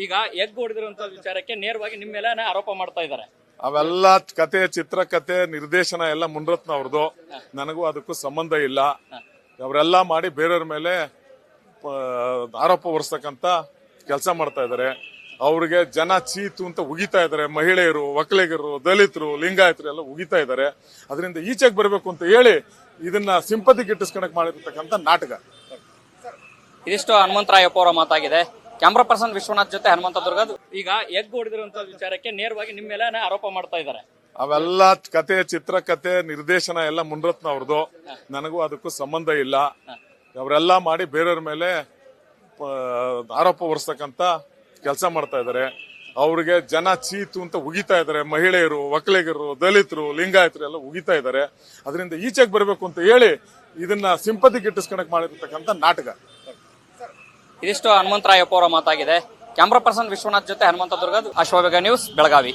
ಈಗ ಎಗ್ ಹೊಡೆದಿರುವಂತ ವಿಚಾರಕ್ಕೆ ನೇರವಾಗಿ ನಿಮ್ಮ ಮೇಲೆ ಆರೋಪ ಮಾಡ್ತಾ ಇದ್ದಾರೆ. ಅವೆಲ್ಲ ಕತೆ, ಚಿತ್ರಕತೆ, ನಿರ್ದೇಶನ ಎಲ್ಲ ಮುನ್ರತ್ನ ಅವ್ರದ್ದು. ನನಗೂ ಅದಕ್ಕೂ ಸಂಬಂಧ ಇಲ್ಲ. ಅವರೆಲ್ಲ ಮಾಡಿ ಬೇರೆಯವ್ರ ಮೇಲೆ ಆರೋಪ ಹೊರಿಸ್ತಕ್ಕಂತ ಕೆಲಸ ಮಾಡ್ತಾ ಇದ್ದಾರೆ. ಅವ್ರಿಗೆ ಜನ ಚೀತು ಅಂತ ಉಗಿತಾ ಇದ್ದಾರೆ. ಮಹಿಳೆಯರು, ಒಕ್ಕಲಿಗರು, ದಲಿತರು, ಲಿಂಗಾಯತರು ಎಲ್ಲ ಉಗಿತಾ ಇದ್ದಾರೆ. ಅದರಿಂದ ಈಚೆಗೆ ಬರಬೇಕು ಅಂತ ಹೇಳಿ ಇದನ್ನ ಸಿಂಪತಿ ಗಿಟ್ಟಿಸ್ಕೊಳಕ್ ಮಾಡಿರ್ತಕ್ಕಂಥ ನಾಟಕ. ಇದಿಷ್ಟು ಹನುಮಂತರಾಯಪ್ಪ ಅವರ ಮಾತಾಗಿದೆ. ಕ್ಯಾಮ್ರಾ ಪರ್ಸನ್ ವಿಶ್ವನಾಥ್ ಜೊತೆ ಹನುಮಂತ ದುರ್ಗದ್. ಈಗ ಎಗ್ ಹೊಡೆದಿರುವಂತ ವಿಚಾರಕ್ಕೆ ನೇರವಾಗಿ ನಿಮ್ಮ ಮೇಲೆ ಆರೋಪ ಮಾಡ್ತಾ ಇದ್ದಾರೆ. ಅವೆಲ್ಲ ಕತೆ, ಚಿತ್ರಕತೆ, ನಿರ್ದೇಶನ ಎಲ್ಲ ಮುನ್ರತ್ನ ಅವ್ರದ್ದು. ನನಗೂ ಅದಕ್ಕೂ ಸಂಬಂಧ ಇಲ್ಲ. ಅವರೆಲ್ಲ ಮಾಡಿ ಬೇರೆಯವ್ರ ಮೇಲೆ ಆರೋಪ ಹೊರಿಸ್ತಕ್ಕಂತ ಕೆಲಸ ಮಾಡ್ತಾ ಇದ್ದಾರೆ. ಅವ್ರಿಗೆ ಜನ ಚೀತು ಅಂತ ಉಗಿತಾ ಇದ್ದಾರೆ. ಮಹಿಳೆಯರು, ಒಕ್ಕಲಿಗರು, ದಲಿತರು, ಲಿಂಗಾಯತರು ಎಲ್ಲ ಉಗಿತಾ ಇದ್ದಾರೆ. ಅದರಿಂದ ಈಚೆಗೆ ಬರಬೇಕು ಅಂತ ಹೇಳಿ ಇದನ್ನ ಸಿಂಪತಿ ಗಿಟ್ಟಿಸ್ಕೊಳಕ್ ಮಾಡಿರ್ತಕ್ಕಂಥ ನಾಟಕ. ಇದಿಷ್ಟು ಹನುಮಂತರಾಯಪ್ಪ ಅವರ ಮಾತಾಗಿದೆ. ಕ್ಯಾಮ್ರಾ ಪರ್ಸನ್ ವಿಶ್ವನಾಥ್ ಜೊತೆ ಹನುಮಂತ ದುರ್ಗದ್, ಅಶ್ವವೇಗ ನ್ಯೂಸ್, ಬೆಳಗಾವಿ.